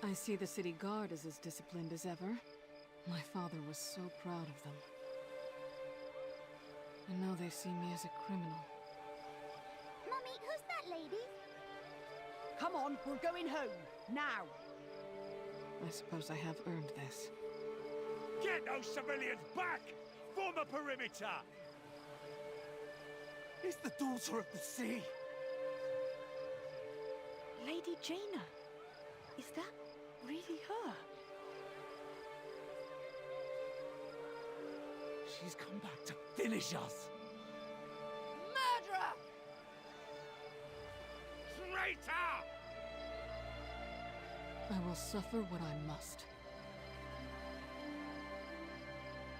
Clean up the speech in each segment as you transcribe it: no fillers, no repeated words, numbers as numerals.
I see the city guard is as disciplined as ever. My father was so proud of them. And now they see me as a criminal. Mummy, who's that lady? Come on, we're going home. Now. I suppose I have earned this. Get those civilians back! Form a perimeter! It's the daughter of the sea. Lady Jaina. Is that really her? She's come back to finish us. Murderer! Traitor! I will suffer what I must.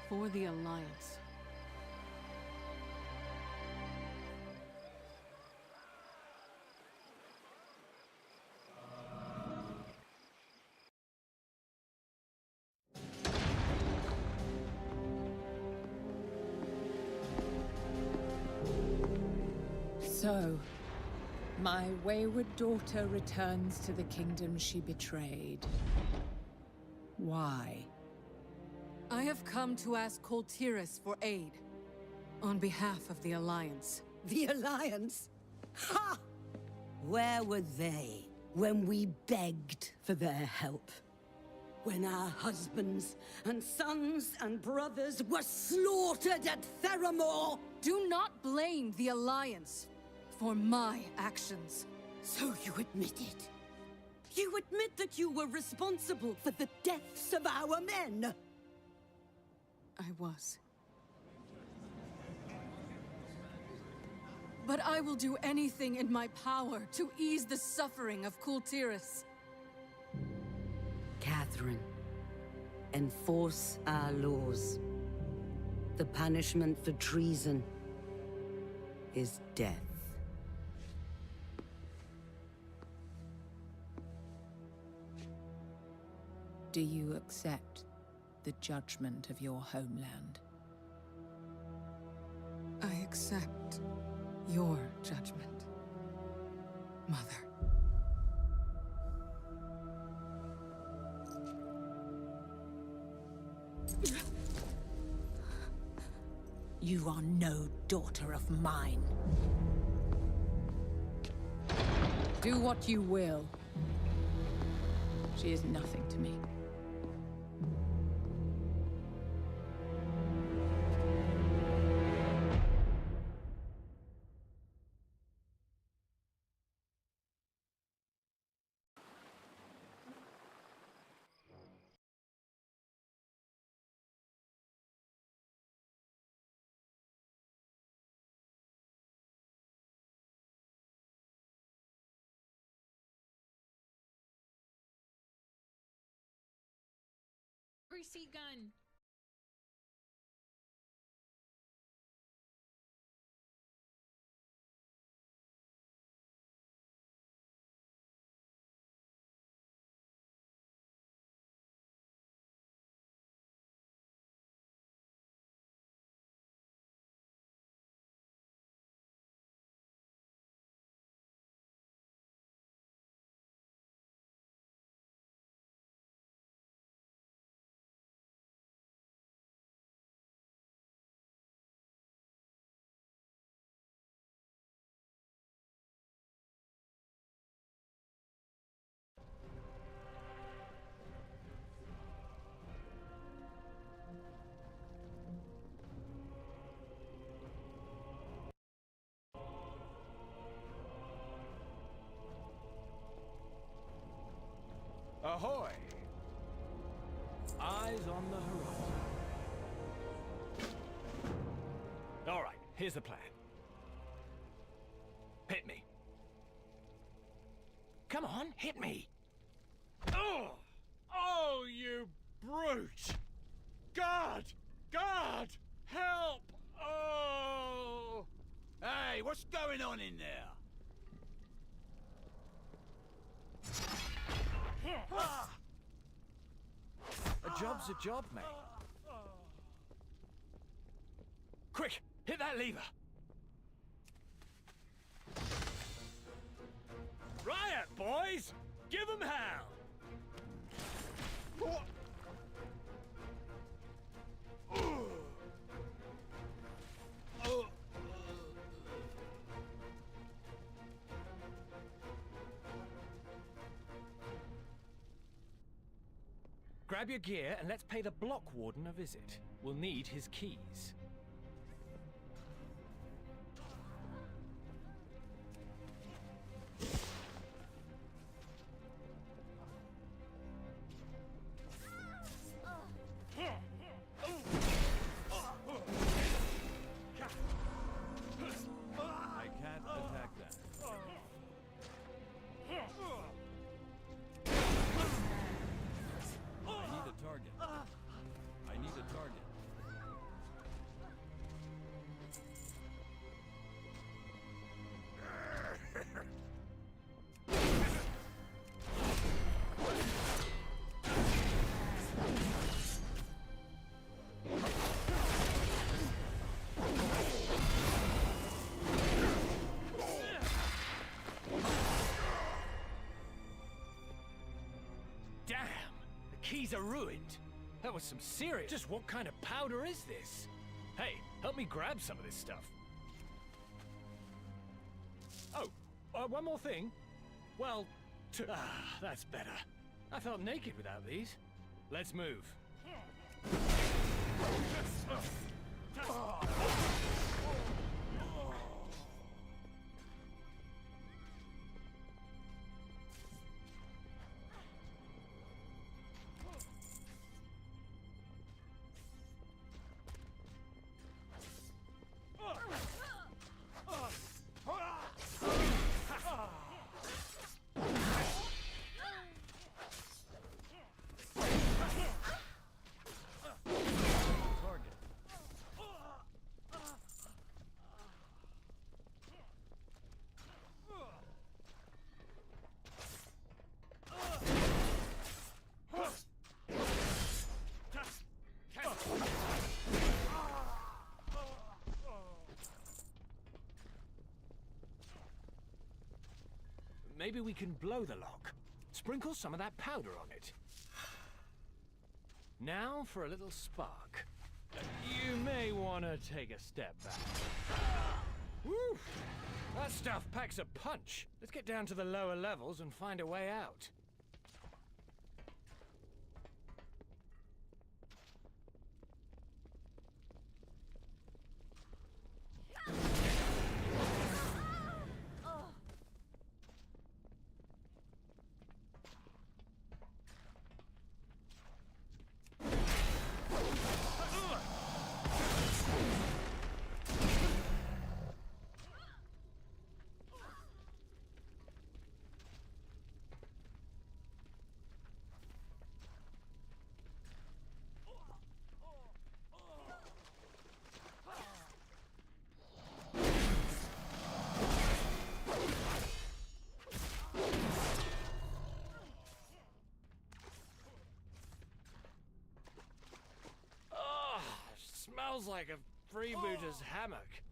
For the Alliance. So, my wayward daughter returns to the kingdom she betrayed. Why? I have come to ask Koltiris for aid. On behalf of the Alliance. The Alliance? Ha! Where were they when we begged for their help? When our husbands and sons and brothers were slaughtered at Theramore? Do not blame the Alliance for my actions. So you admit it? You admit that you were responsible for the deaths of our men? I was. But I will do anything in my power to ease the suffering of Koltiris. Catherine, enforce our laws. The punishment for treason is death. Do you accept the judgment of your homeland? I accept your judgment, Mother. You are no daughter of mine. Do what you will. She is nothing to me. Greasy gun. Ahoy! Eyes on the horizon. All right, here's the plan. Hit me. Come on, hit me. Oh! Oh, you brute! God! God! Help! Oh! Hey, what's going on in there? A job's a job, mate. Quick, hit that lever. Riot, boys! Give 'em hell! grab your gear and let's pay the block warden a visit. We'll need his keys. I can't attack that. I need a target. I need a target. Damn! The keys are ruined. That was some serious... Just what kind of powder is this? Hey, help me grab some of this stuff. Oh, one more thing. Well, that's better. I felt naked without these. Let's move. Maybe we can blow the lock. Sprinkle some of that powder on it. Now for a little spark. You may want to take a step back. Woo! That stuff packs a punch. Let's get down to the lower levels and find a way out. Smells like a freebooter's hammock.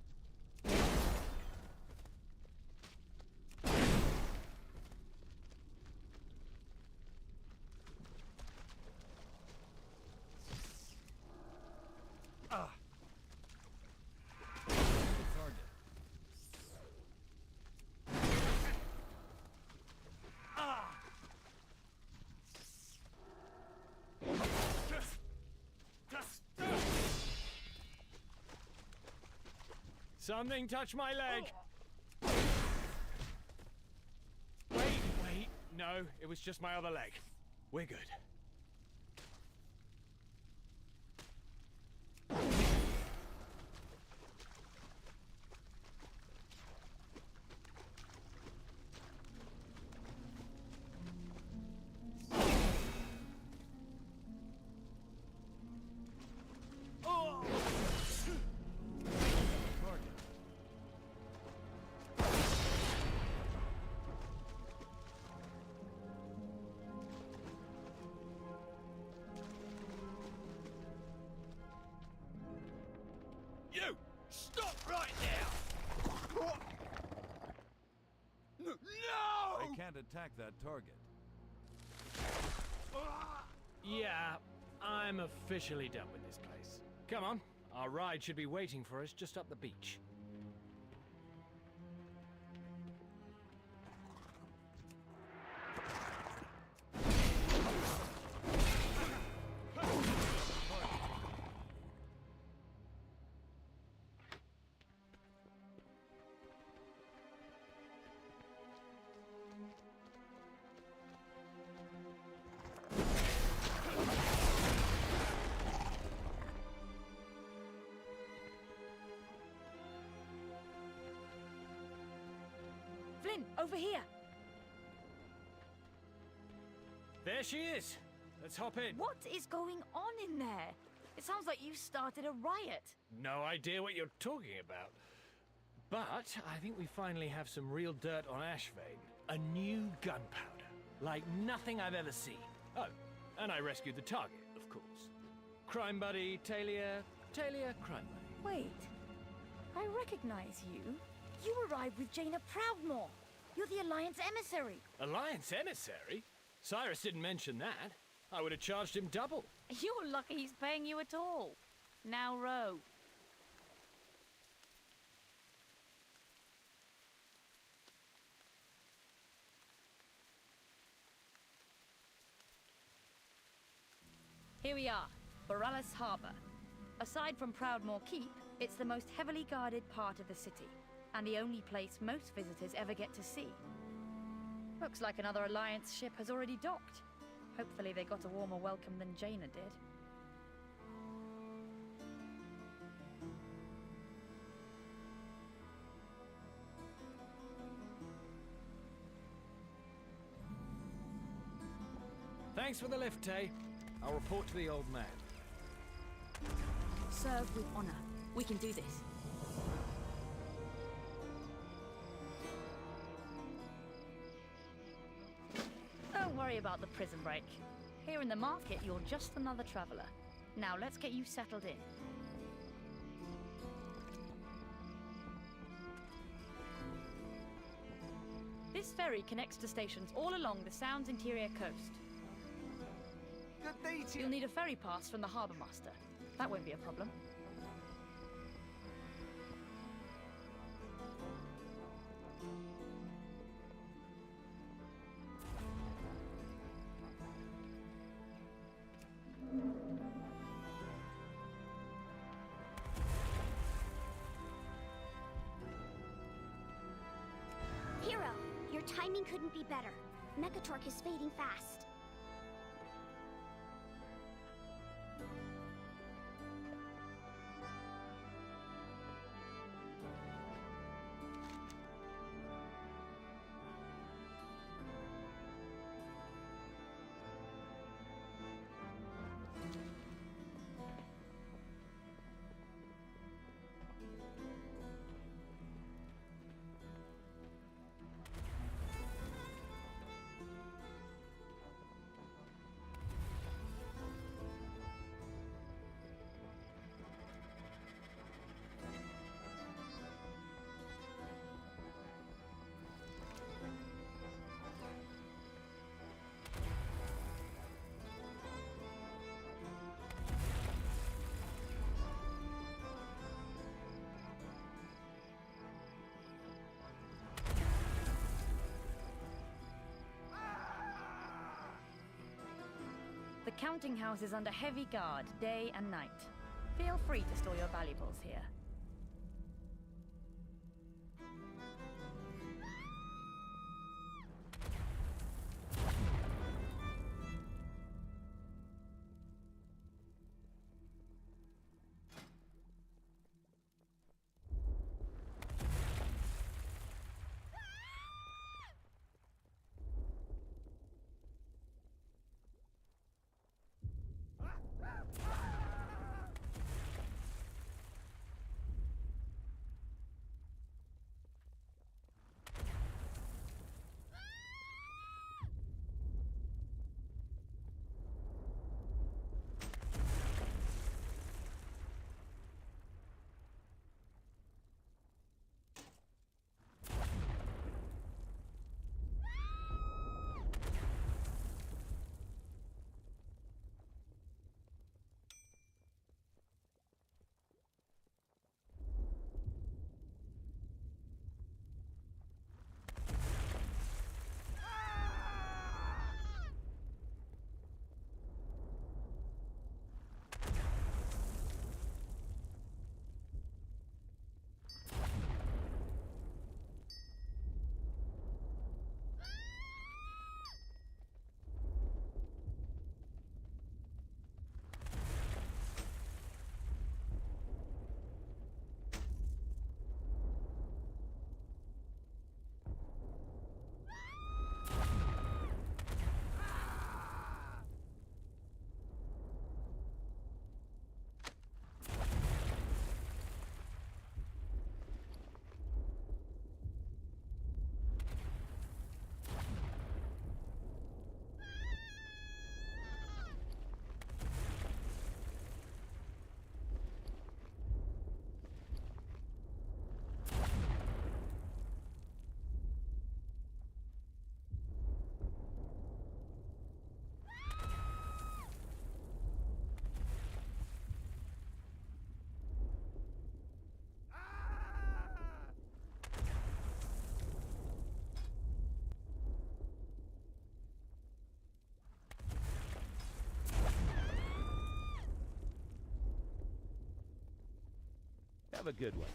Something touched my leg. Wait. No, it was just my other leg. We're good. You! Stop right now! No! I can't attack that target. Yeah, I'm officially done with this place. Come on, our ride should be waiting for us just up the beach. in, over here. There she is. Let's hop in. What is going on in there? It sounds like you started a riot. No idea what you're talking about. But I think we finally have some real dirt on Ashvane. A new gunpowder. Like nothing I've ever seen. Oh, and I rescued the target, of course. Crime buddy, Talia, crime buddy. Wait, I recognize you. You arrived with Jaina Proudmoore. You're the Alliance emissary. Alliance emissary? Cyrus didn't mention that. I would have charged him double. You're lucky he's paying you at all. Now row. Here we are, Borealis Harbour. Aside from Proudmoore Keep, it's the most heavily guarded part of the city, and the only place most visitors ever get to see. Looks like another Alliance ship has already docked. Hopefully they got a warmer welcome than Jaina did. Thanks for the lift, Tay. I'll report to the old man. Serve with honor. We can do this. Don't worry about the prison break. Here in the market, you're just another traveler. Now let's get you settled in. This ferry connects to stations all along the Sound's interior coast. You'll need a ferry pass from the harbour master. That won't be a problem. Hero, your timing couldn't be better. Mechatork is fading fast. The counting house is under heavy guard, day and night. Feel free to store your valuables here. Have a good one.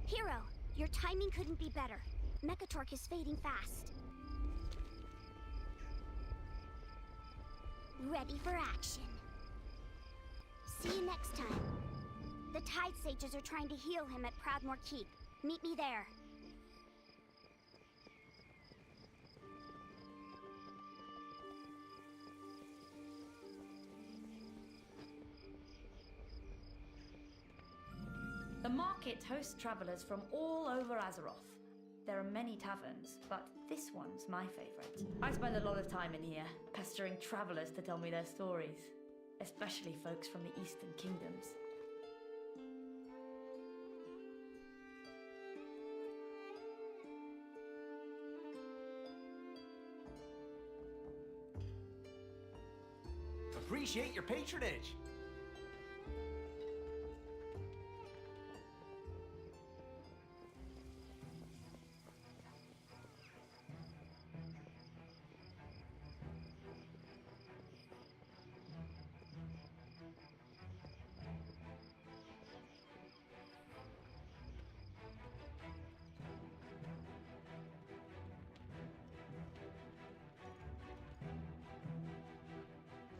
Hero, your timing couldn't be better. Mechatork is fading fast. Ready for action. See you next time. The Tide Sages are trying to heal him at Proudmoore Keep. Meet me there. The market hosts travelers from all over Azeroth. There are many taverns, but this one's my favorite. I spend a lot of time in here, pestering travelers to tell me their stories, especially folks from the Eastern Kingdoms. Appreciate your patronage.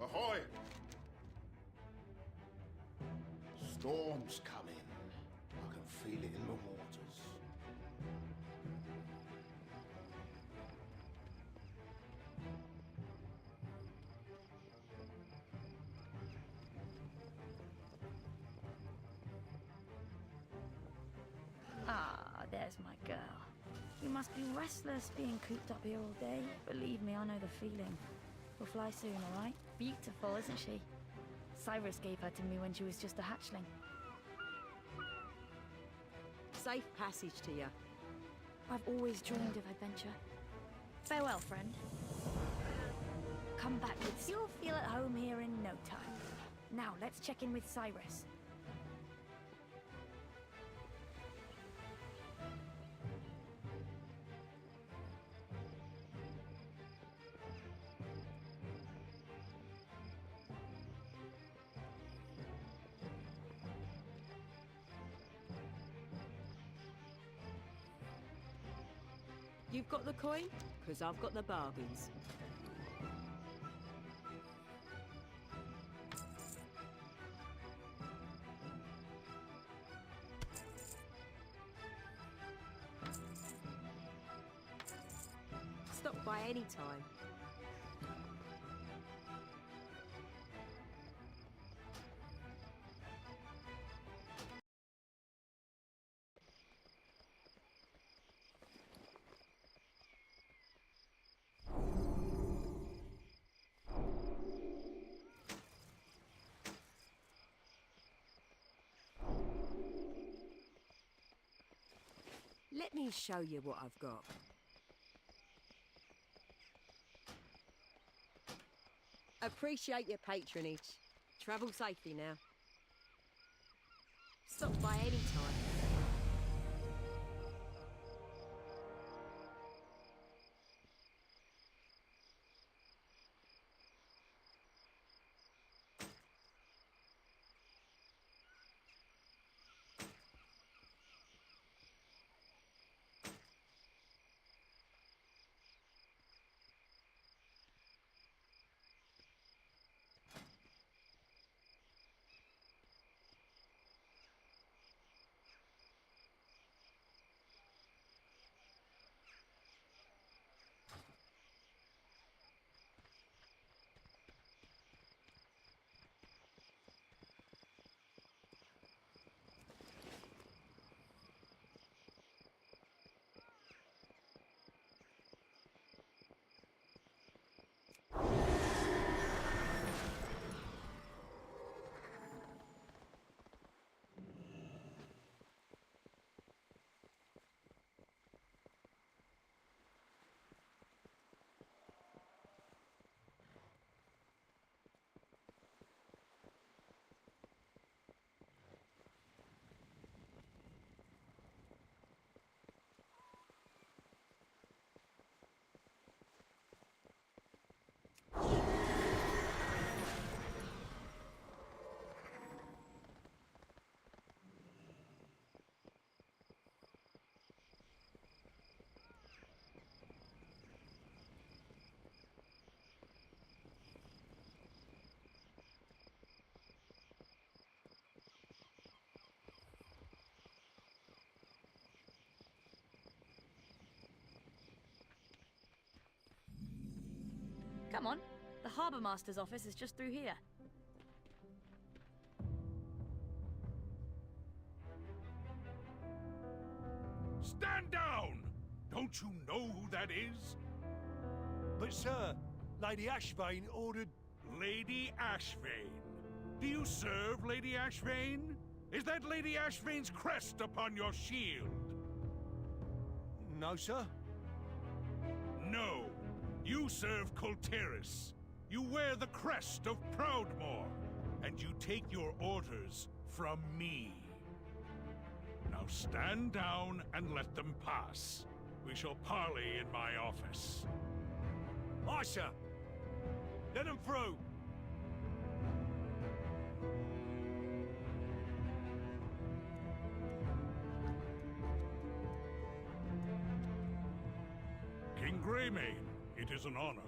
Ahoy! Storm's coming. I can feel it in the waters. Ah, there's my girl. You must be restless being cooped up here all day. Believe me, I know the feeling. We'll fly soon, all right? Beautiful, isn't she? Cyrus gave her to me when she was just a hatchling. Safe passage to you. I've always dreamed of adventure. Farewell, friend. Come back with... You'll feel at home here in no time. Now, let's check in with Cyrus. You've got the coin? Because I've got the bargains. Stop by any time. Let me show you what I've got. Appreciate your patronage. Travel safely now. Stop by any time. Come on. The Harbour Master's office is just through here. Stand down! Don't you know who that is? But sir, Lady Ashvane ordered... Lady Ashvane. Do you serve Lady Ashvane? Is that Lady Ashvane's crest upon your shield? No, sir. No. You serve Colteris. You wear the crest of Proudmoore. And you take your orders from me. Now stand down and let them pass. We shall parley in my office. Aye, sir. Let them through. King Greymane, it is an honor.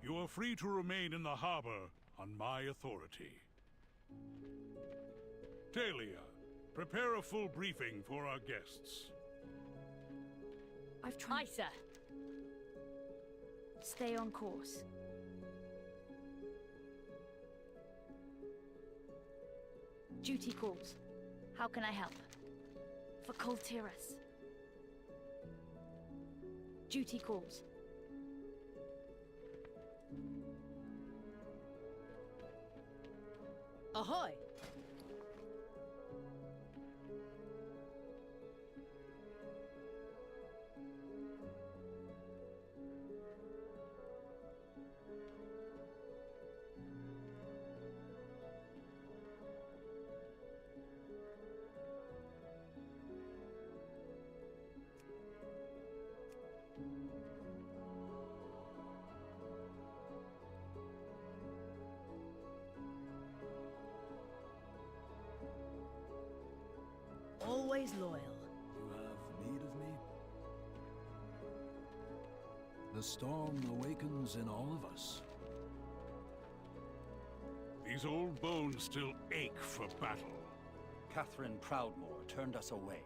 You are free to remain in the harbor on my authority. Talia, prepare a full briefing for our guests. I've tried. Aye, sir. Stay on course. Duty calls. How can I help? For Colteris. Duty calls. Ahoy! Always loyal. You have need of me? storm awakens in all of us. These old bones still ache for battle. Catherine Proudmoore turned us away,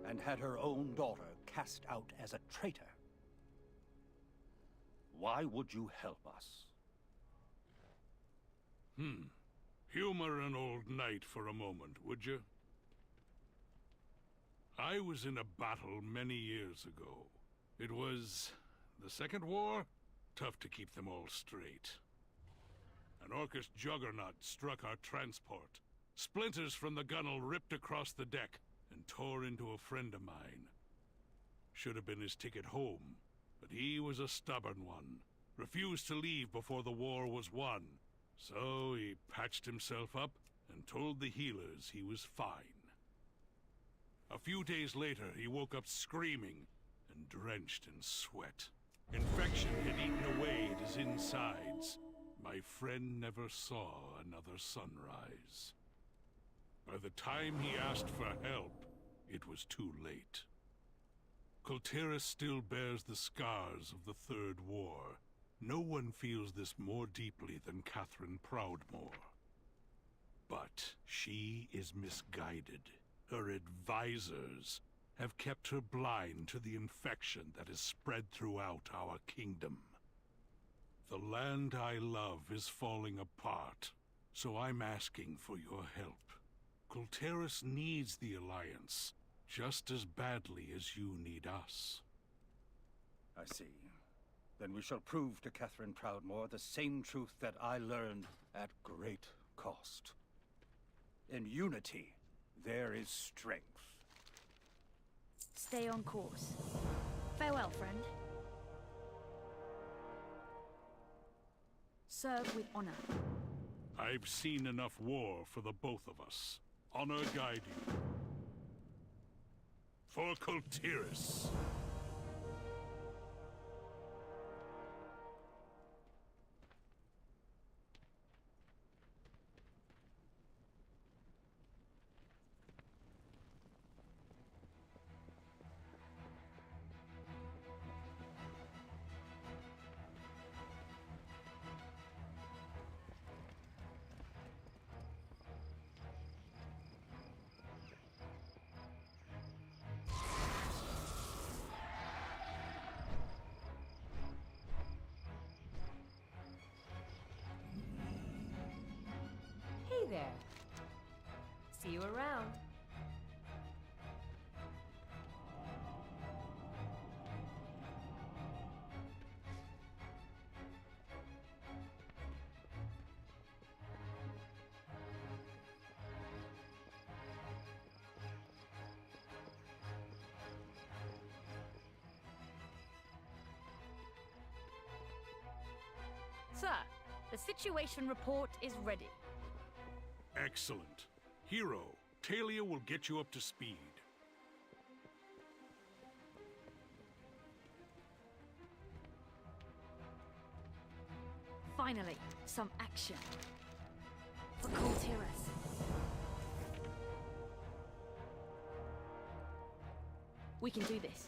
and had her own daughter cast out as a traitor. Why would you help us? Humor an old knight for a moment, would you? I was in a battle many years ago. It was the Second War? Tough to keep them all straight. An Orcish juggernaut struck our transport. Splinters from the gunwale ripped across the deck and tore into a friend of mine. Should have been his ticket home, but he was a stubborn one. Refused to leave before the war was won. So he patched himself up and told the healers he was fine. A few days later, he woke up screaming and drenched in sweat. Infection had eaten away at his insides. My friend never saw another sunrise. By the time he asked for help, it was too late. Kultiris still bears the scars of the Third War. No one feels this more deeply than Catherine Proudmoore. But she is misguided. Her advisors have kept her blind to the infection that has spread throughout our kingdom. The land I love is falling apart, so I'm asking for your help. Kultiris needs the Alliance, just as badly as you need us. I see. Then we shall prove to Catherine Proudmoore the same truth that I learned at great cost. In unity, there is strength. Stay on course. Farewell, friend. Serve with honor. I've seen enough war for the both of us. Honor guide you. For Kultiris. Hey there. See you around. Sir, the situation report is ready. Excellent. Hero, Talia will get you up to speed. Finally, some action. For Kultiris. We can do this.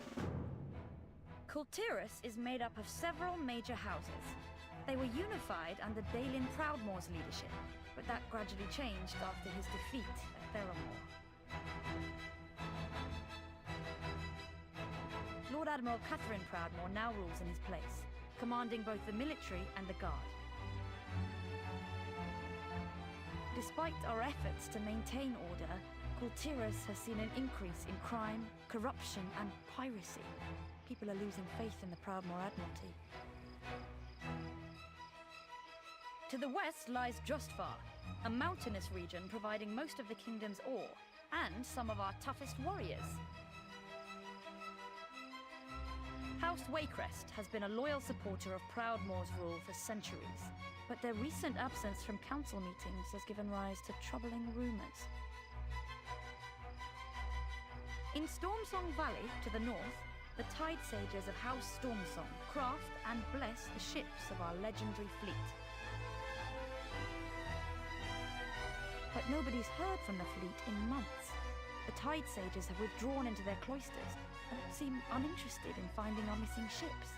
Kultiris is made up of several major houses. They were unified under Dalin Proudmoore's leadership, but that gradually changed after his defeat at Theramore. Lord Admiral Catherine Proudmoore now rules in his place, commanding both the military and the guard. Despite our efforts to maintain order, Kultiris has seen an increase in crime, corruption, and piracy. People are losing faith in the Proudmoore Admiralty. To the west lies Justvar, a mountainous region providing most of the kingdom's ore, and some of our toughest warriors. House Waycrest has been a loyal supporter of Proudmoore's rule for centuries, but their recent absence from council meetings has given rise to troubling rumors. In Stormsong Valley, to the north, the Tide Sages of House Stormsong craft and bless the ships of our legendary fleet. But nobody's heard from the fleet in months. The Tide Sages have withdrawn into their cloisters and seem uninterested in finding our missing ships.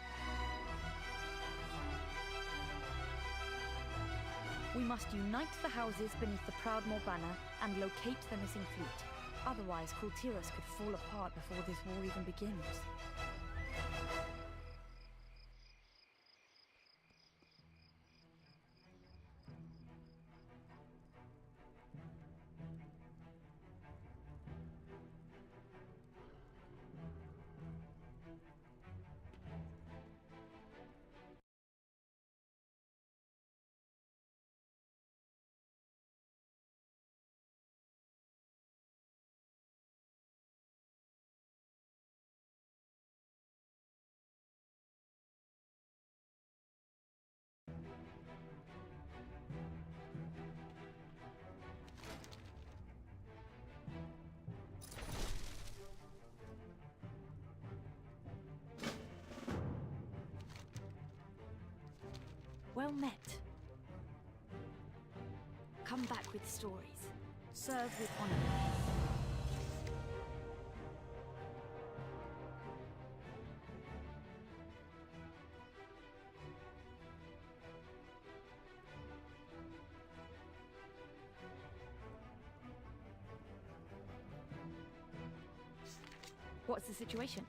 We must unite the houses beneath the Proudmoore banner and locate the missing fleet. Otherwise, Kultiras could fall apart before this war even begins. Well met. Come back with stories. Serve with honor. What's the situation?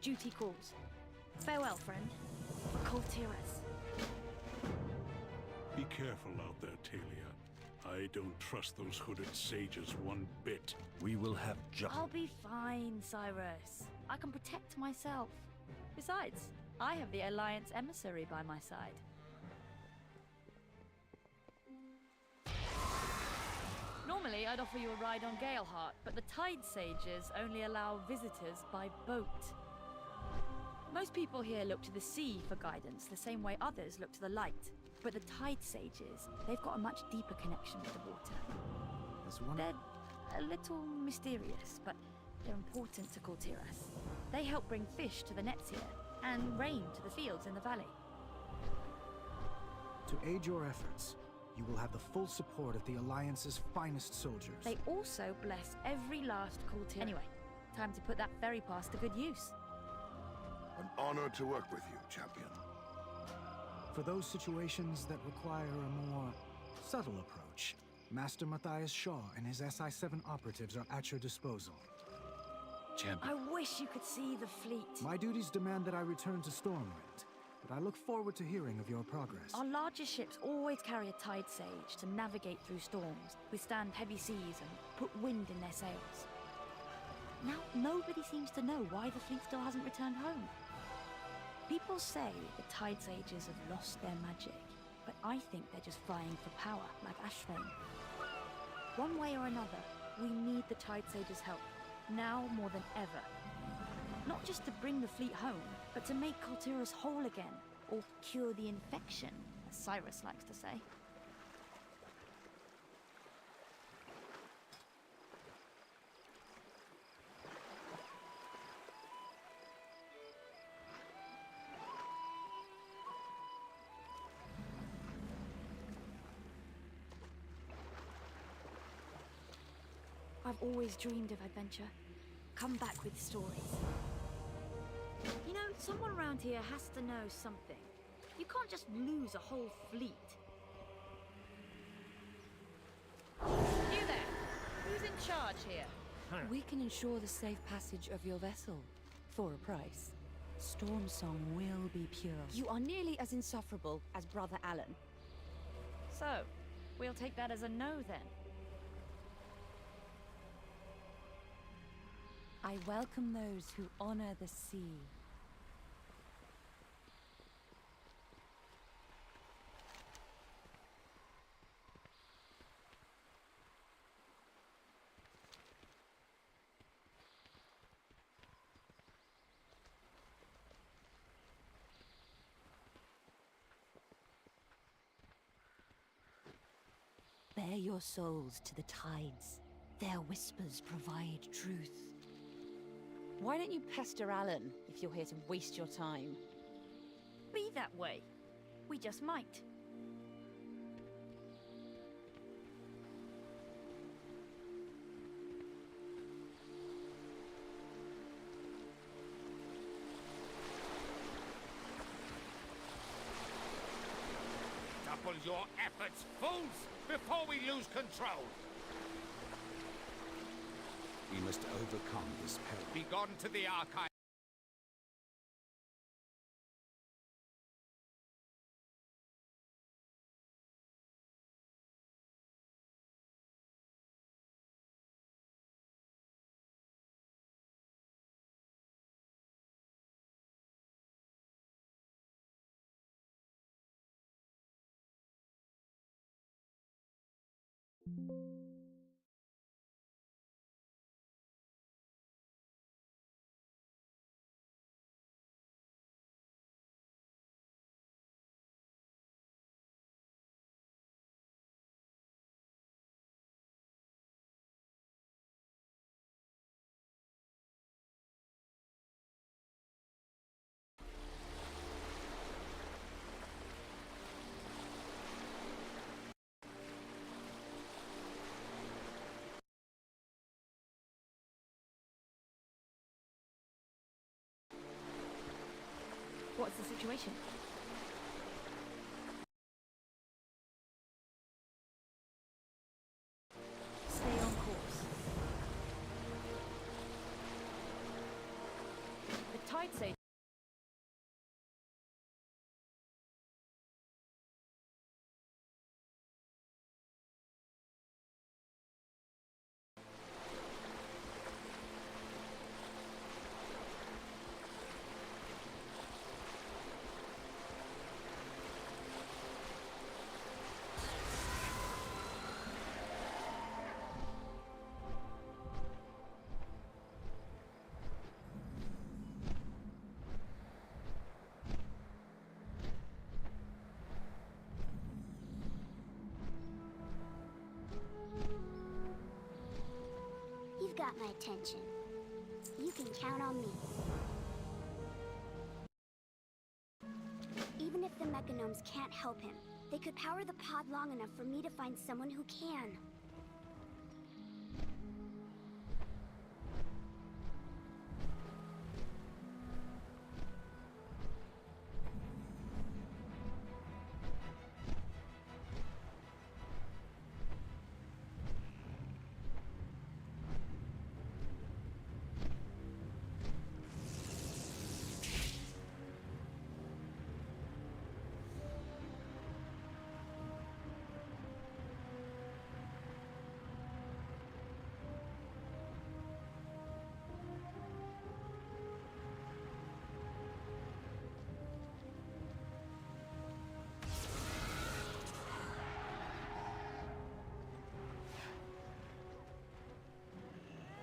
Duty calls. Farewell, friend. Kultiras. Be careful out there, Talia. I don't trust those hooded sages one bit. We will have I'll be fine, Cyrus. I can protect myself. Besides, I have the Alliance emissary by my side. Normally, I'd offer you a ride on Galeheart, but the Tide Sages only allow visitors by boat. Most people here look to the sea for guidance, the same way others look to the light. But the Tide Sages, they've got a much deeper connection with the water. They're a little mysterious, but they're important to Kultiras. They help bring fish to the nets here, and rain to the fields in the valley. To aid your efforts, you will have the full support of the Alliance's finest soldiers. They also bless every last Kultira. Anyway, time to put that ferry pass to good use. An honor to work with you, champion. For those situations that require a more subtle approach, Master Matthias Shaw and his SI-7 operatives are at your disposal. Champion. I wish you could see the fleet. My duties demand that I return to Stormwind, but I look forward to hearing of your progress. Our larger ships always carry a Tide Sage to navigate through storms, withstand heavy seas, and put wind in their sails. Now, nobody seems to know why the fleet still hasn't returned home. People say the Tide Sages have lost their magic, but I think they're just vying for power, like Ashvane. One way or another, we need the Tide Sages' help, now more than ever. Not just to bring the fleet home, but to make Kultiras whole again, or cure the infection, as Cyrus likes to say. I've always dreamed of adventure. Come back with stories. You know, someone around here has to know something. You can't just lose a whole fleet. You there! Who's in charge here? We can ensure the safe passage of your vessel, for a price. Stormsong will be pure. You are nearly as insufferable as Brother Alan. So, we'll take that as a no then. I welcome those who honor the sea. Bear your souls to the tides. Their whispers provide truth. Why don't you pester Alan if you're here to waste your time? Be that way. We just might. To Redouble your efforts, fools, before we lose control! We must overcome this peril. Begone to the archive. What's the situation? Stay on course. The Tide Sage. You've got my attention. You can count on me. Even if the Mechanomes can't help him, they could power the pod long enough for me to find someone who can.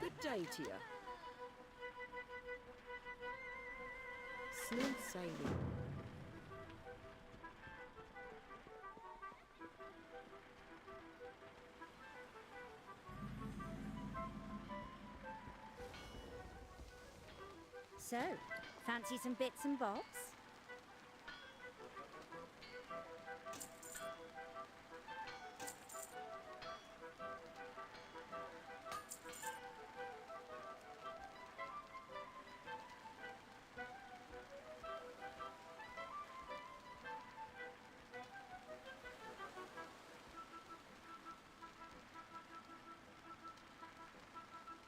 Good day to you. Smooth sailing. So, fancy some bits and bobs?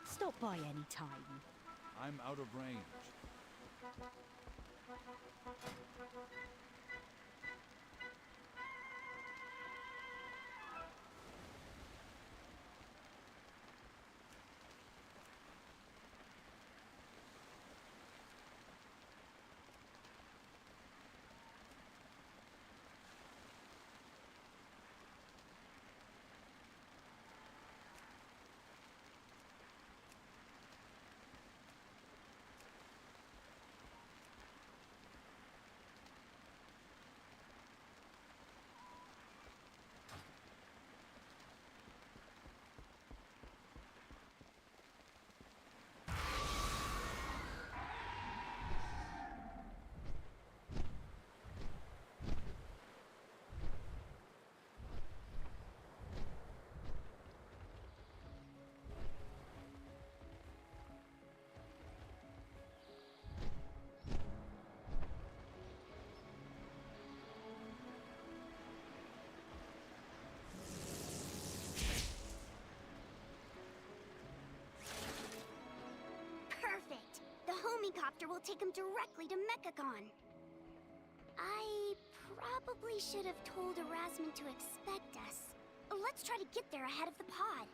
Stop by any time. I'm out of range. helicopter will take him directly to Mechagon. I probably should have told Erasmus to expect us. Let's try to get there ahead of the pod.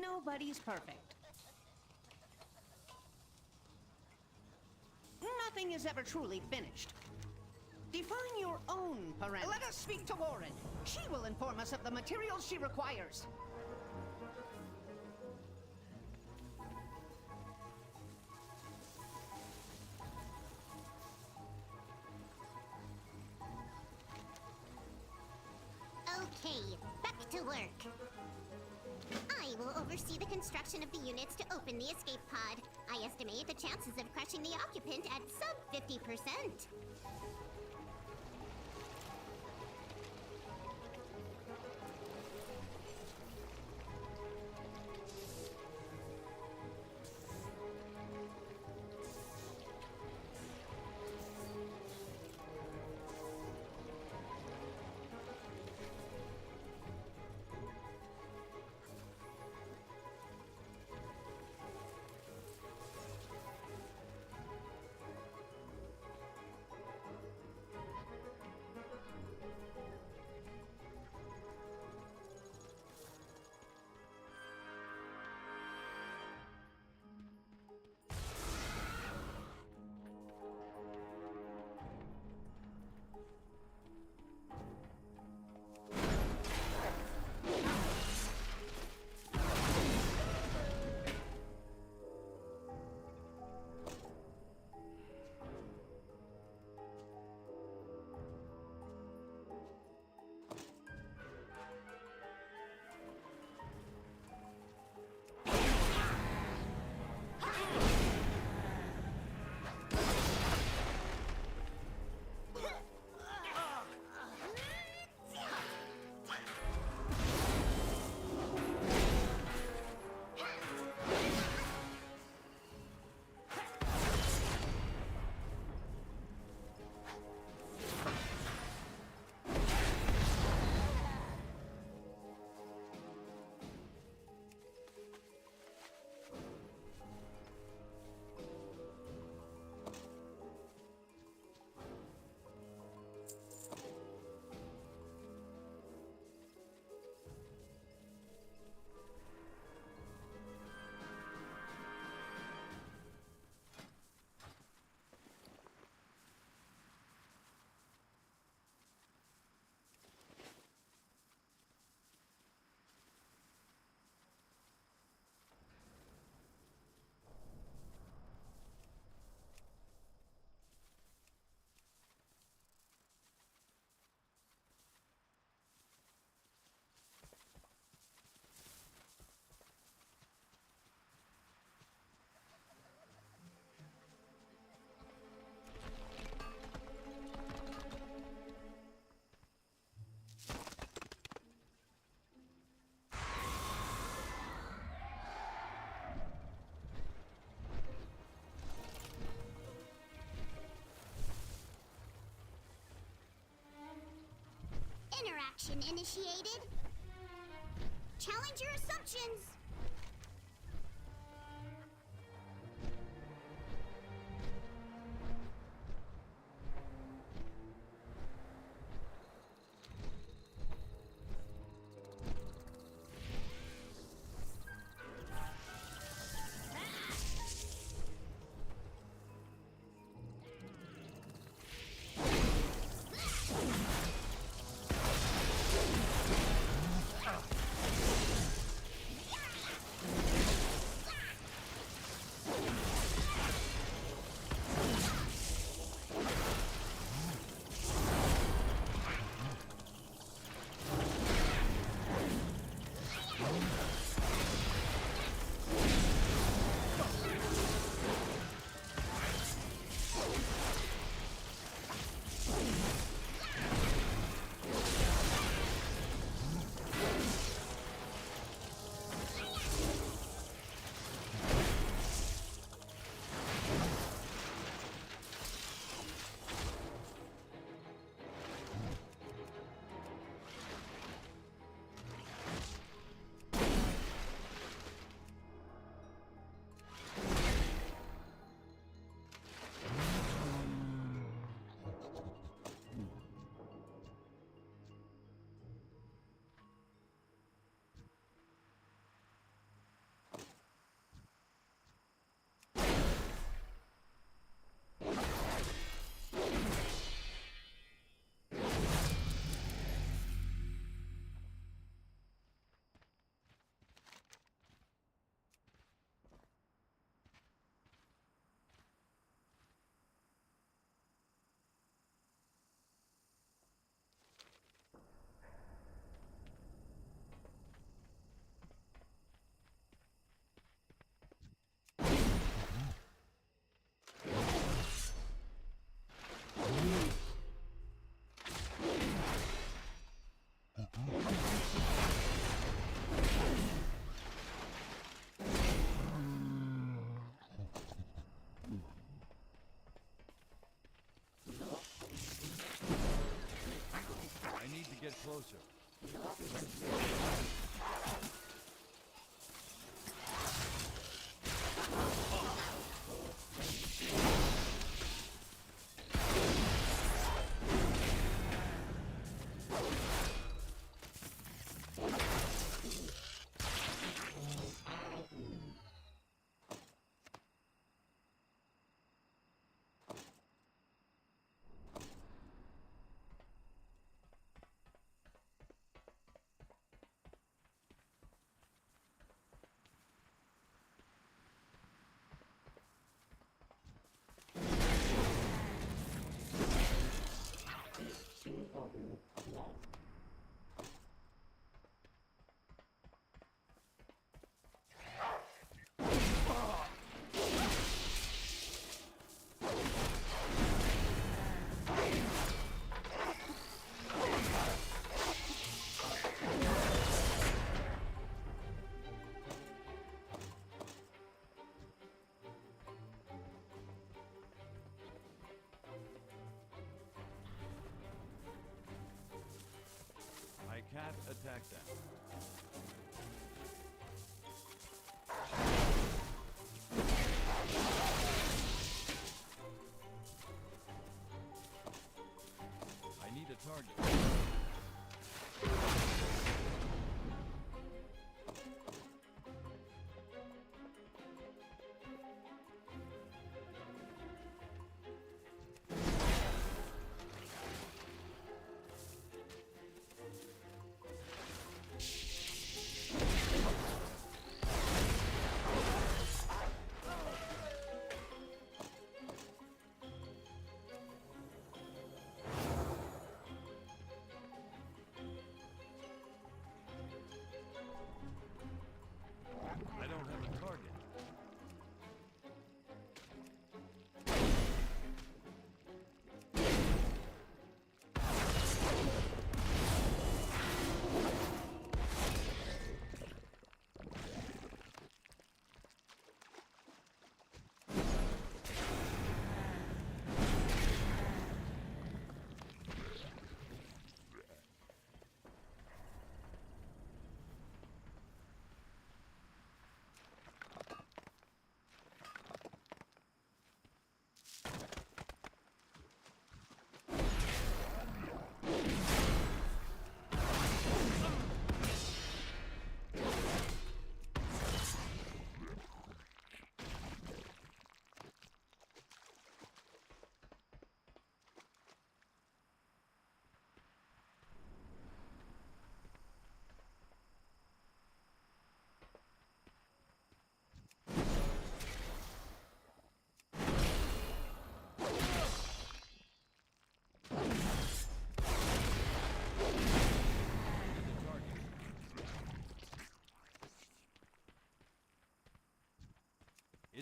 Nobody's perfect. Nothing is ever truly finished. Define your own parameters. Let us speak to Warren. She will inform us of the materials she requires. Okay, back to work. I will oversee the construction of the units to open the escape pod. I estimate the chances of crushing the occupant at sub 50%. action initiated. Challenge your assumptions. Get closer. I can't attack them. I need a target.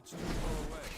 It's too far away.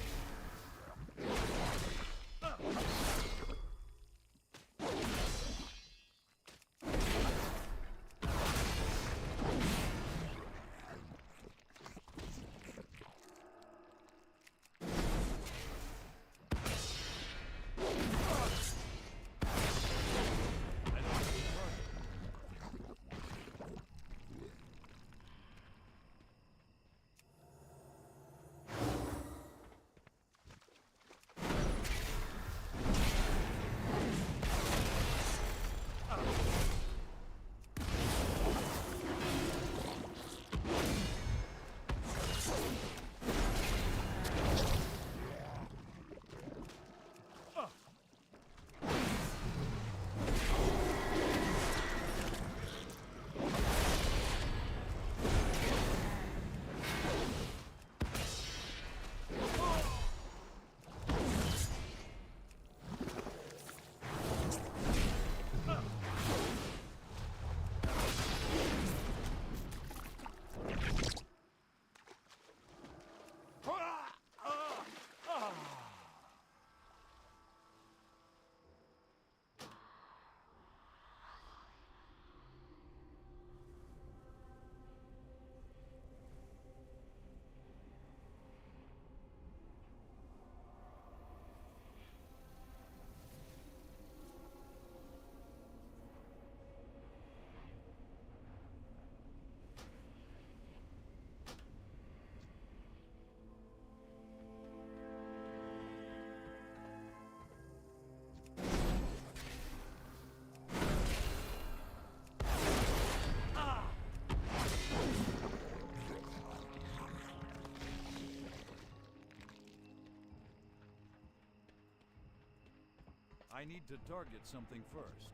I need to target something first.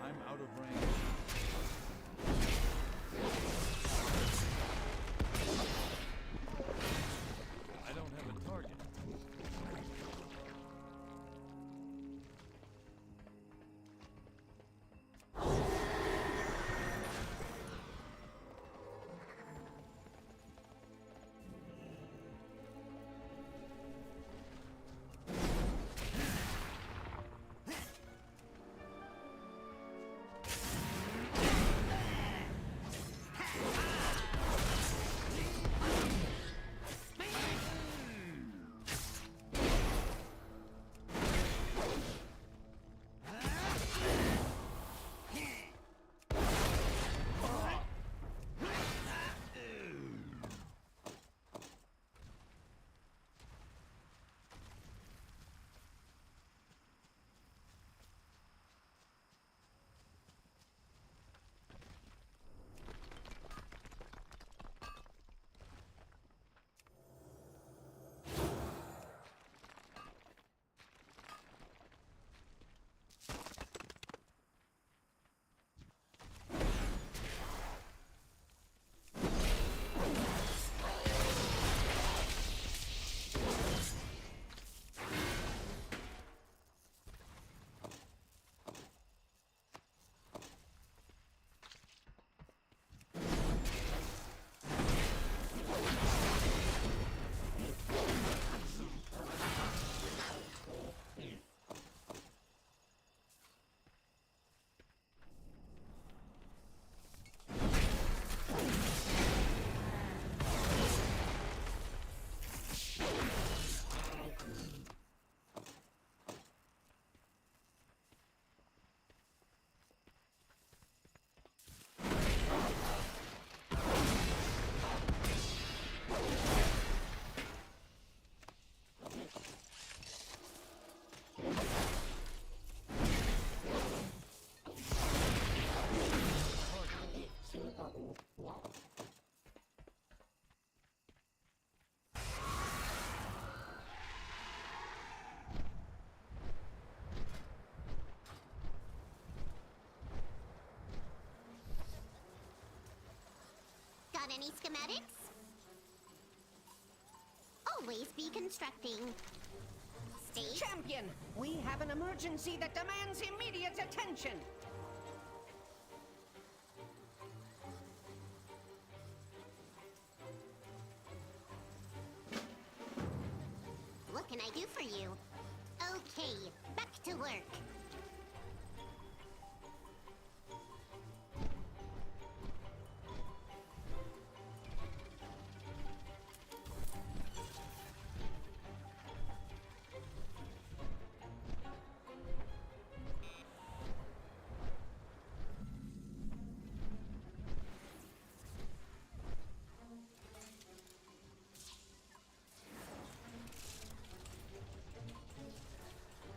I'm out of range. I don't have a target. any schematics? Always be constructing. Stay. Champion, we have an emergency that demands immediate attention. What can I do for you? Okay, back to work.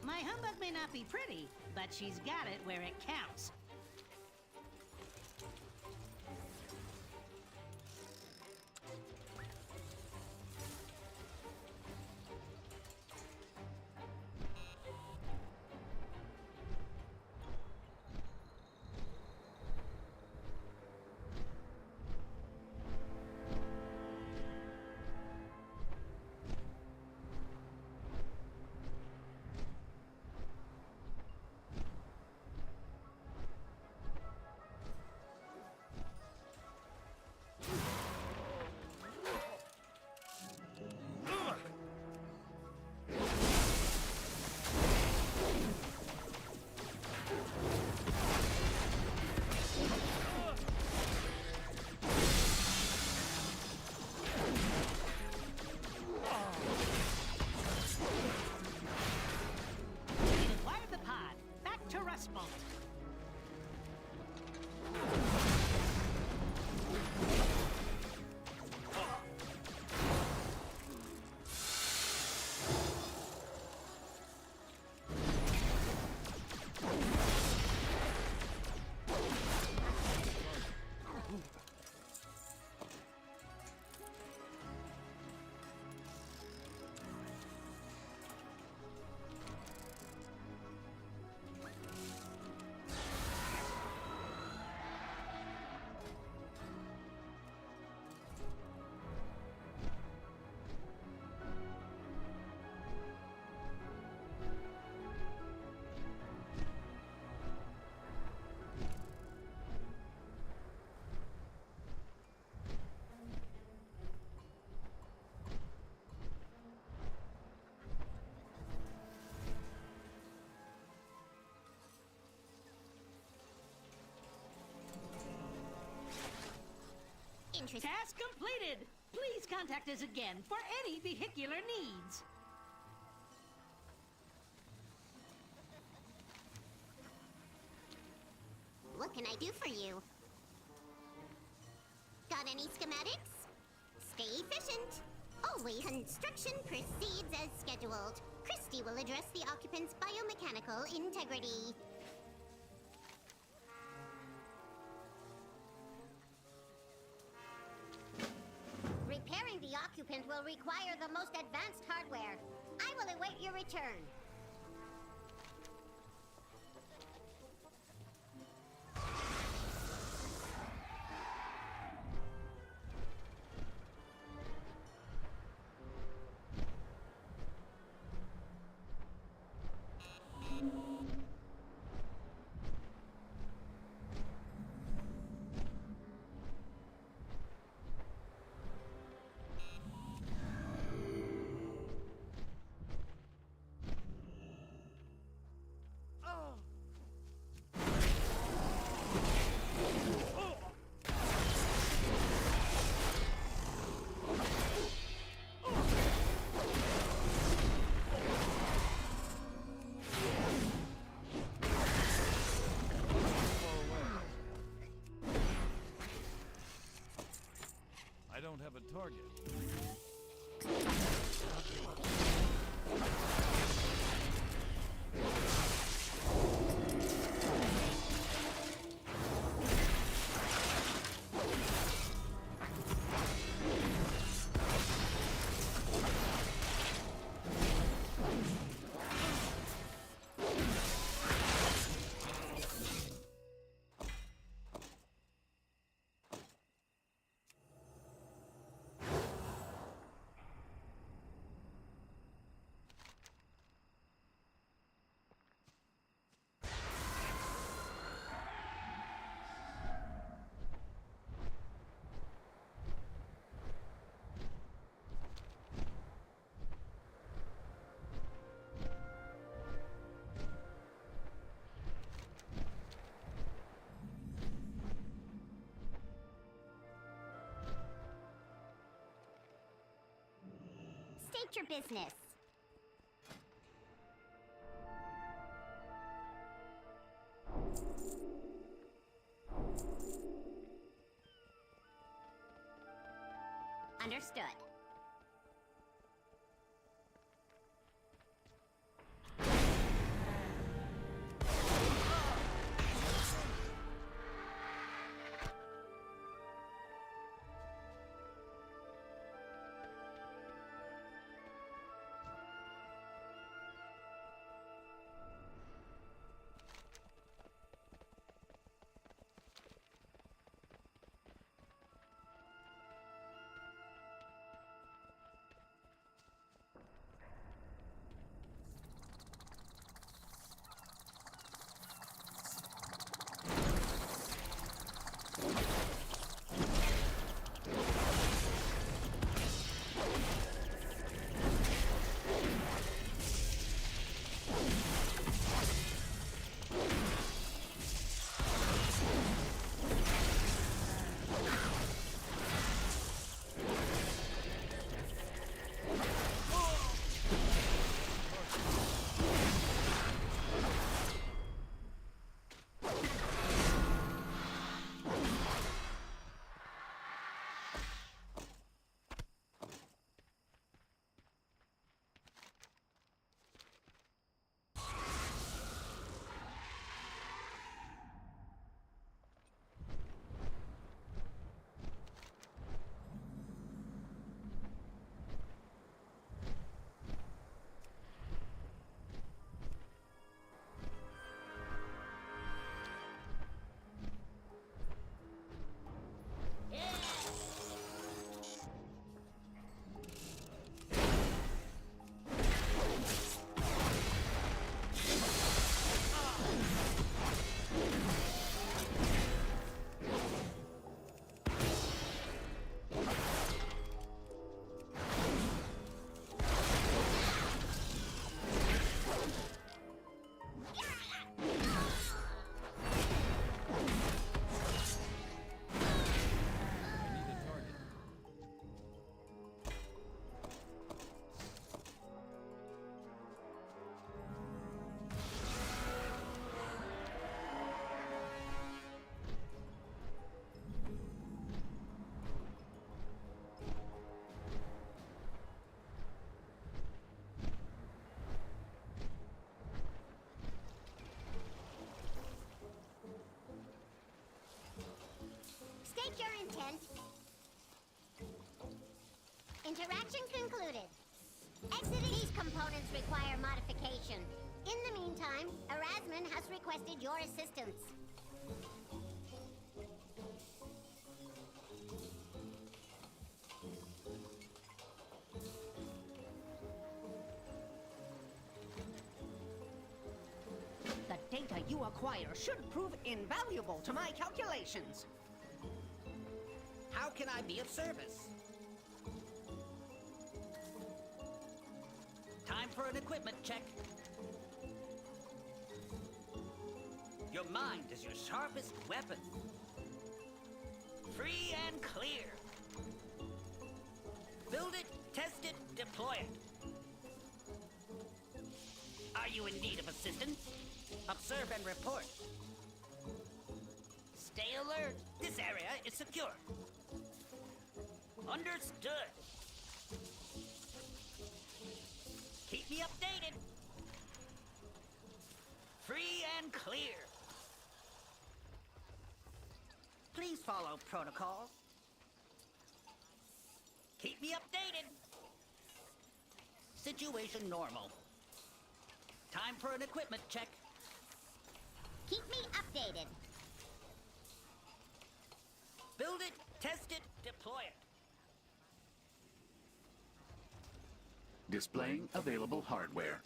My humbug may not be pretty, but she's got it where it counts. Task completed! Please contact us again for any vehicular needs. What can I do for you? Got any schematics? Stay efficient. Always construction proceeds as scheduled. Christy will address the occupant's biomechanical integrity. Repairing the occupant will require the most advanced hardware. I will await your return. I don't have a target. state your business. Understood. State your intent. Interaction concluded. Exiting these components require modification. In the meantime, Erasmus has requested your assistance. The data you acquire should prove invaluable to my calculations. How can I be of service? Time for an equipment check. Your mind is your sharpest weapon. Free and clear. Build it, test it, deploy it. Are you in need of assistance? Observe and report. Stay alert. This area is secure. Understood. Keep me updated. Free and clear. Please follow protocol. Keep me updated. Situation normal. Time for an equipment check. Keep me updated. Build it, test it, deploy it. Displaying available hardware.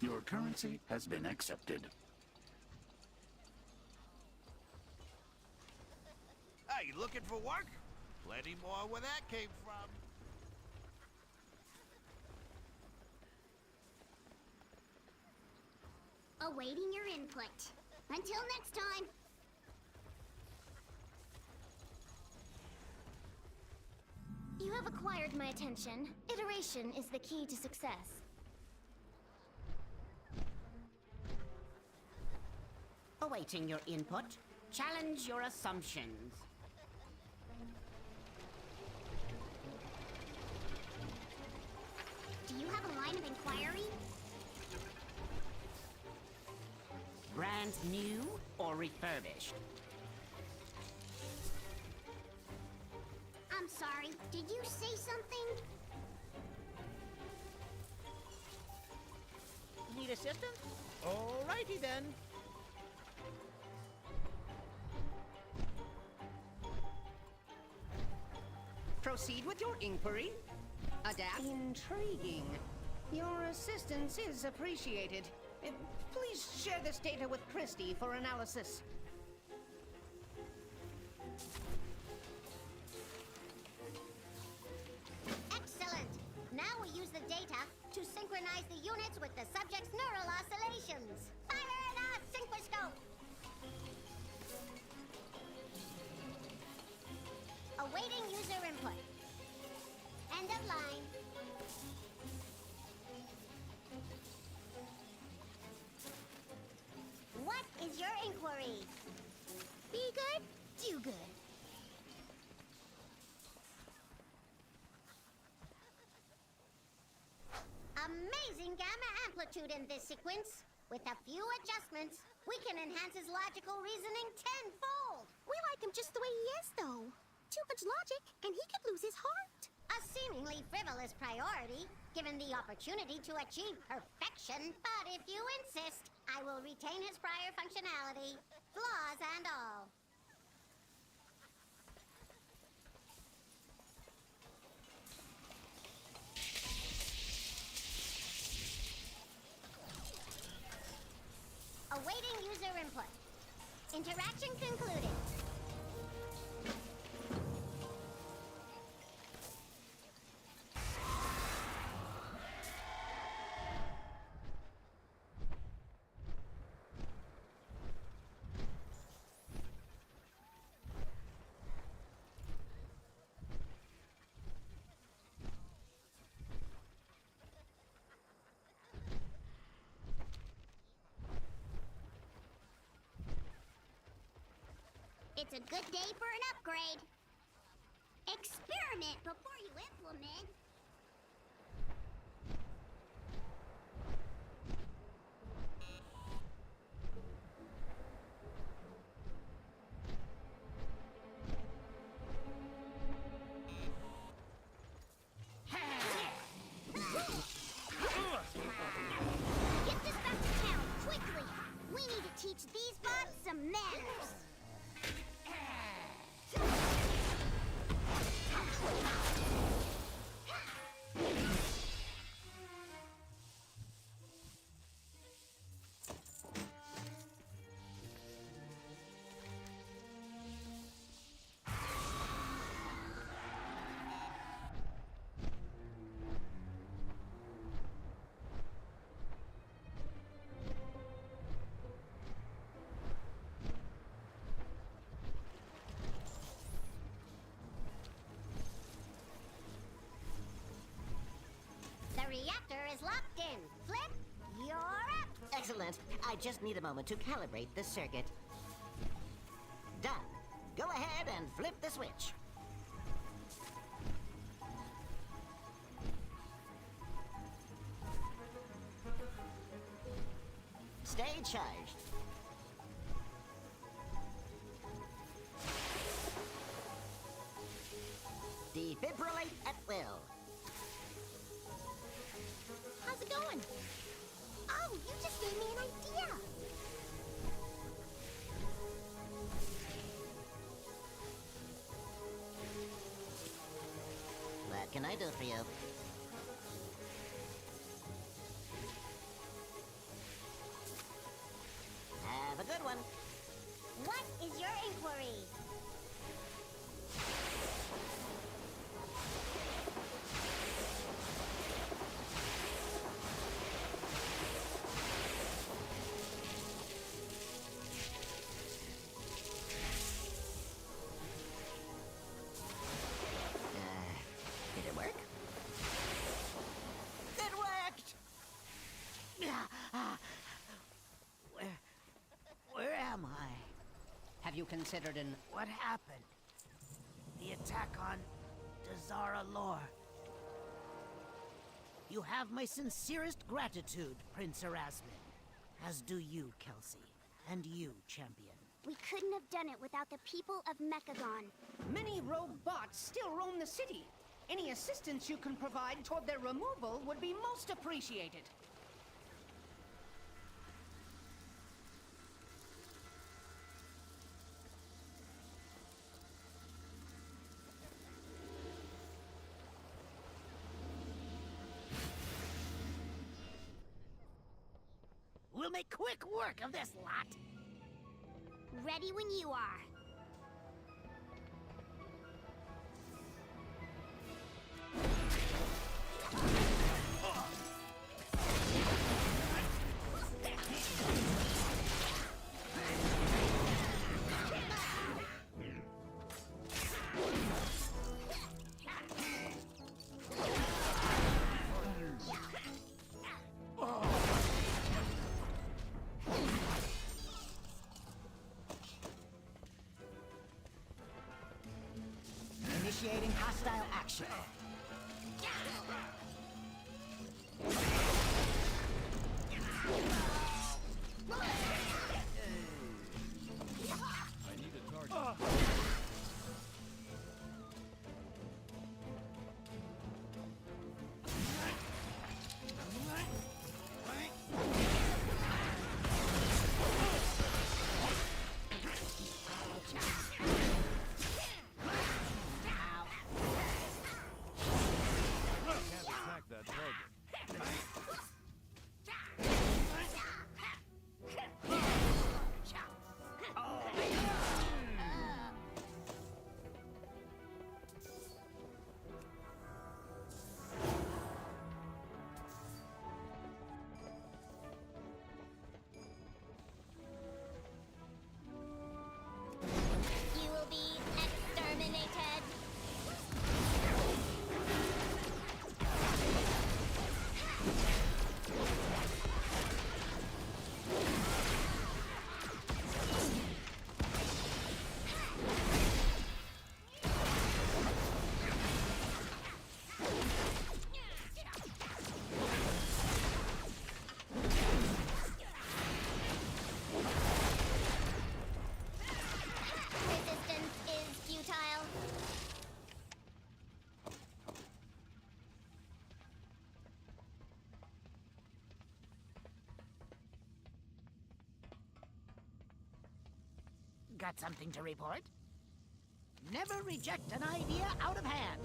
Your currency has been accepted. Hey, looking for work? Plenty more where that came from. Awaiting your input. Until next time. You have acquired my attention. Iteration is the key to success. Awaiting your input. Challenge your assumptions. Do you have a line of inquiry? Brand new or refurbished? I'm sorry, did you say something? Need assistance? Alrighty then. Proceed with your inquiry. Adapt. Intriguing. Your assistance is appreciated. Please share this data with Christie for analysis. Excellent! Now we use the data to synchronize the units with the subject's neural oscillations. Fire it up, synchoscope! Awaiting user input. End of line. What is your inquiry? Be good, do good. Amazing gamma amplitude in this sequence. With a few adjustments, we can enhance his logical reasoning tenfold. We like him just the way he is, though. Too much logic, and he could lose his heart. A seemingly frivolous priority, given the opportunity to achieve perfection. But if you insist, I will retain his prior functionality, flaws and all. Awaiting user input. Interaction concluded. It's a good day for an upgrade. Experiment before you implement. Get this back to town, quickly! We need to teach these bots some manners. The reactor is locked in. Flip, you're up. Excellent. I just need a moment to calibrate the circuit. Done. Go ahead and flip the switch. Stay charged. Defibrillate at will. How's it going? Oh, you just gave me an idea. What can I do for you? Have a good one. What is your inquiry? considered an... What happened? The attack on Dazara Lore. You have my sincerest gratitude, Prince Erasmus. As do you, Kelsey. And you, Champion. We couldn't have done it without the people of Mechagon. Many rogue bots still roam the city. Any assistance you can provide toward their removal would be most appreciated. We'll make quick work of this lot. Ready when you are. Initiating hostile action. I need a target. You will be exterminated. Resistance is futile. Got something to report? Never reject an idea out of hand.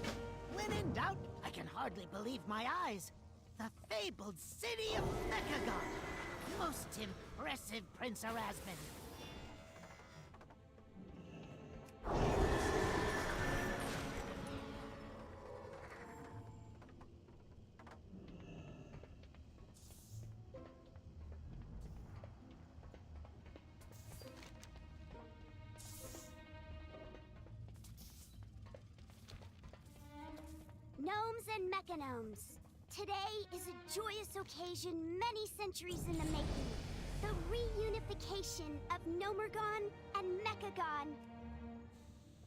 When in doubt, I can hardly believe my eyes. The fabled city of Mechagon. Most impressive, Prince Erasmus. Gnomes and mechagnomes. Today is a joyous occasion many centuries in the making. The reunification of Nomergon and Mechagon.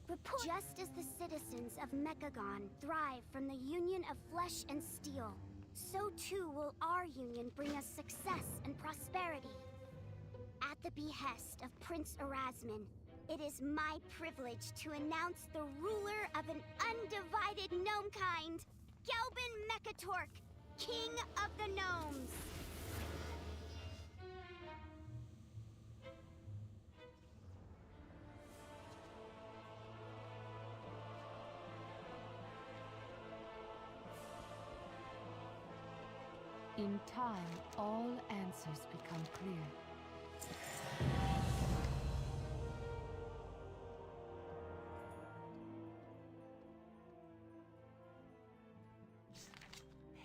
Report. Just as the citizens of Mechagon thrive from the union of flesh and steel, so too will our union bring us success and prosperity. At the behest of Prince Erasmus, it is my privilege to announce the ruler of an undivided gnome kind, Galban Mechatork, King of the Gnomes. In time, all answers become clear.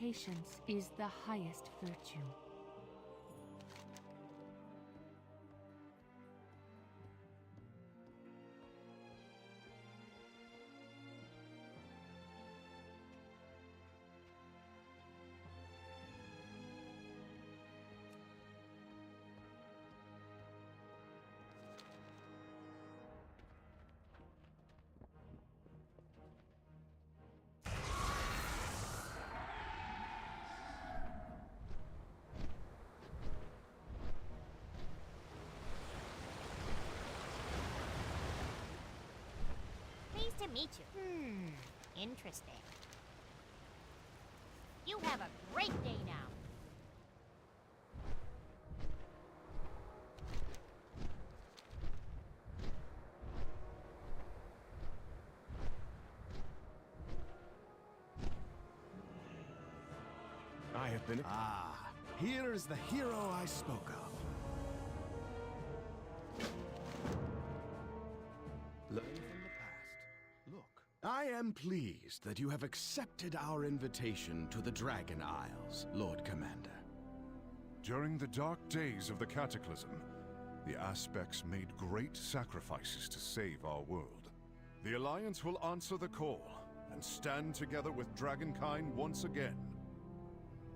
Patience is the highest virtue. to meet you. Interesting. You have a great day now. I have been... Ah, here is the hero I spoke of. Learn from the past. Look. I am pleased that you have accepted our invitation to the Dragon Isles, Lord Commander. During the dark days of the Cataclysm, the Aspects made great sacrifices to save our world. The Alliance will answer the call and stand together with Dragonkind once again.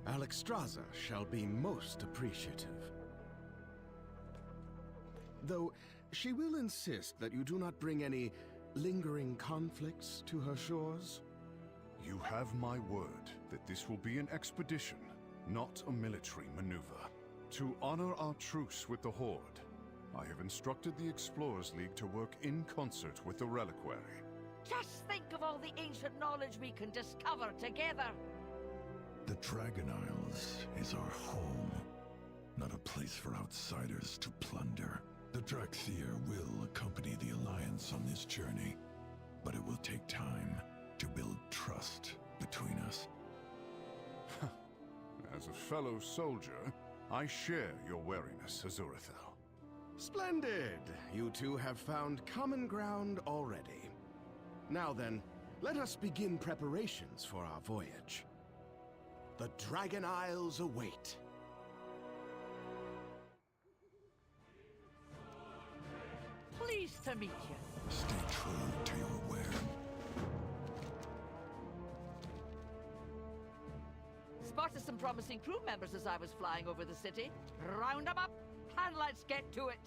Alexstrasza shall be most appreciative. Though she will insist that you do not bring any lingering conflicts to her shores. You have my word that this will be an expedition, not a military maneuver. To honor our truce with the Horde, I have instructed the Explorers League to work in concert with the Reliquary. Just think of all the ancient knowledge we can discover together. The Dragon Isles is our home, not a place for outsiders to plunder. The Drakthir will accompany the Alliance on this journey, but it will take time to build trust between us. As a fellow soldier, I share your wariness, Azurathel. Splendid! You two have found common ground already. Now then, let us begin preparations for our voyage. The Dragon Isles await. Pleased to meet you. Stay true to your word. Spotted some promising crew members as I was flying over the city. Round them up, and let's get to it.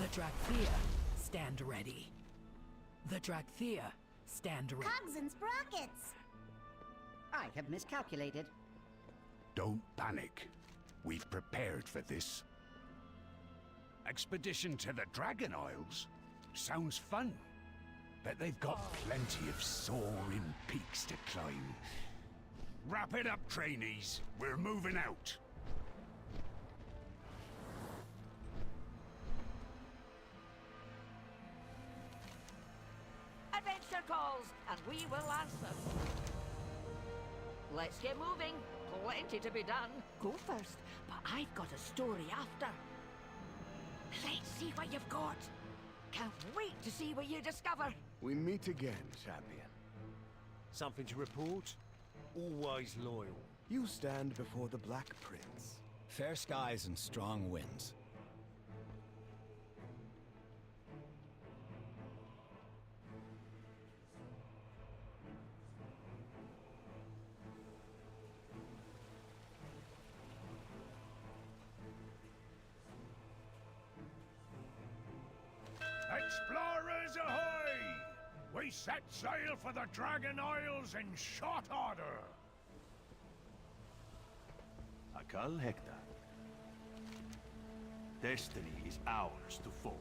The Drakthir, stand ready. The Drakthir, stand ready. Cogs and sprockets! I have miscalculated. Don't panic. We've prepared for this. Expedition to the Dragon Isles? Sounds fun. Bet they've got plenty of soaring peaks to climb. Wrap it up, trainees. We're moving out. Adventure calls, and we will answer. Let's get moving. Plenty to be done. Go first, but I've got a story after. Let's see what you've got. Can't wait to see what you discover. We meet again, champion. Something to report? Always loyal. You stand before the Black Prince. Fair skies and strong winds. Explorers ahoy! We set sail for the Dragon Isles in short order. Akal Hector. Destiny is ours to forge.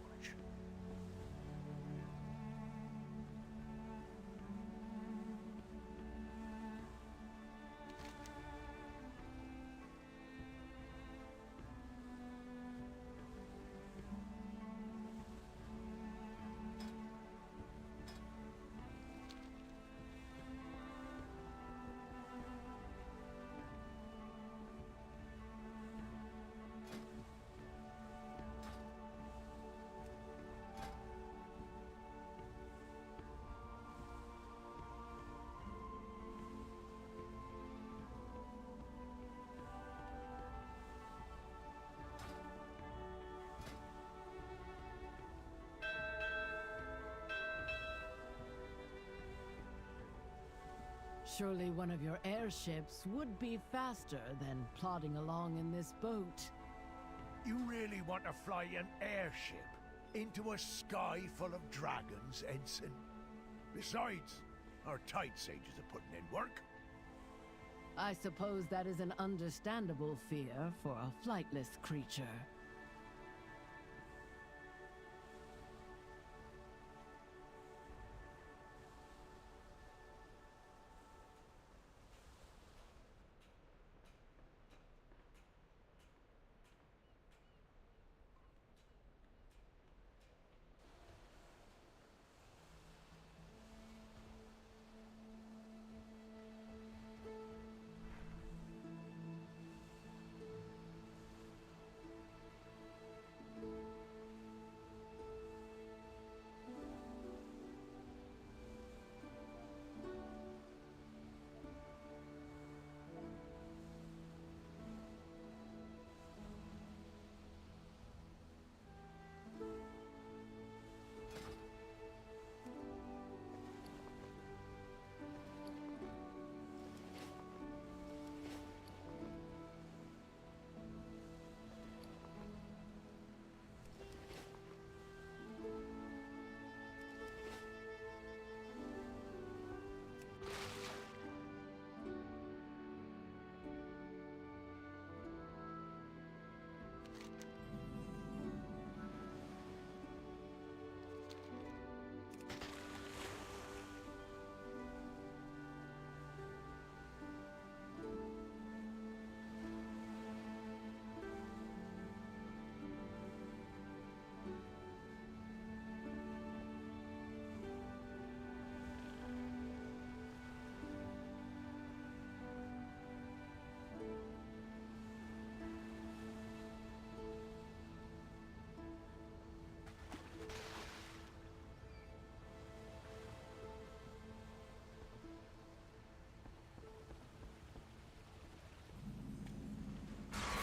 Surely one of your airships would be faster than plodding along in this boat. You really want to fly an airship into a sky full of dragons, Ensign? Besides, our tide sages are putting in work. I suppose that is an understandable fear for a flightless creature.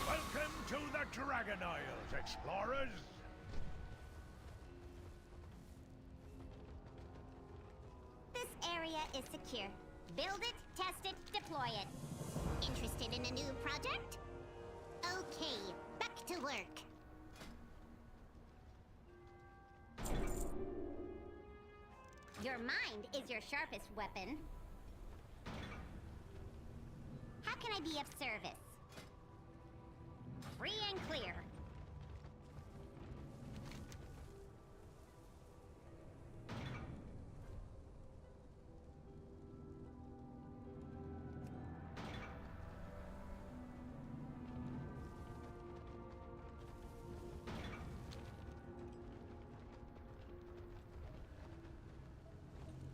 Welcome to the Dragon Isles, explorers! This area is secure. Build it, test it, deploy it. Interested in a new project? Okay, back to work. Your mind is your sharpest weapon. How can I be of service? Free and clear.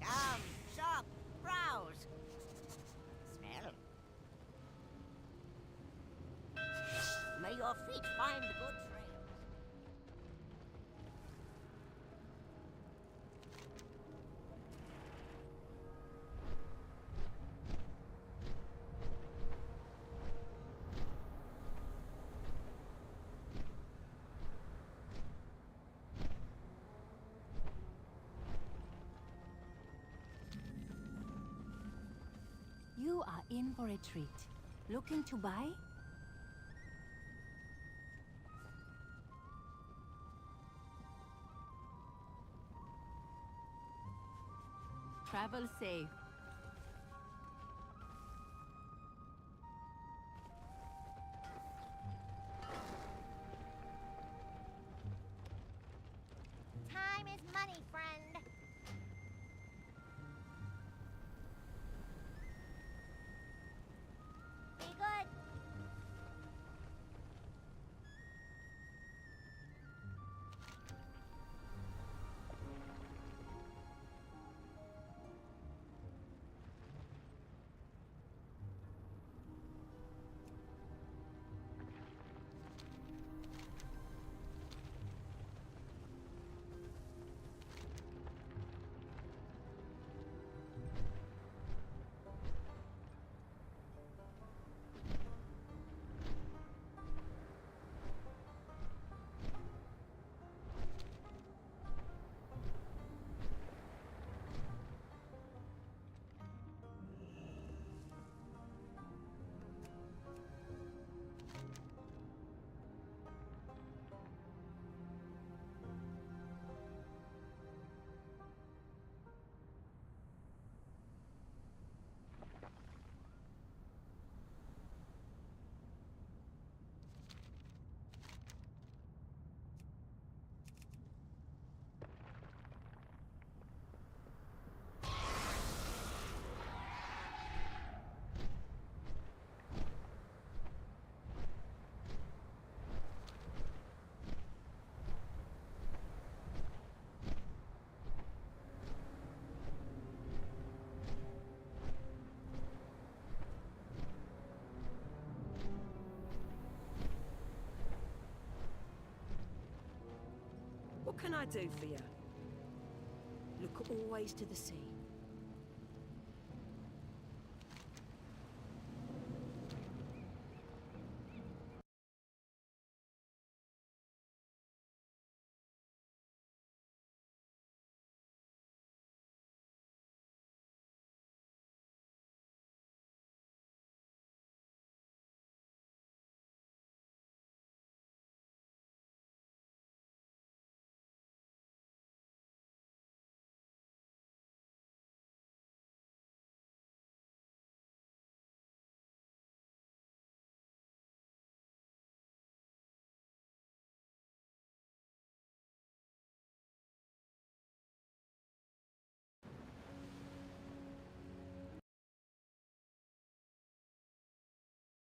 Come, shop, browse. Smell. May your feet find good trails. You are in for a treat. Looking to buy? Travel safe. Time is money, friend. Be good. can I do for you? Look always to the sea.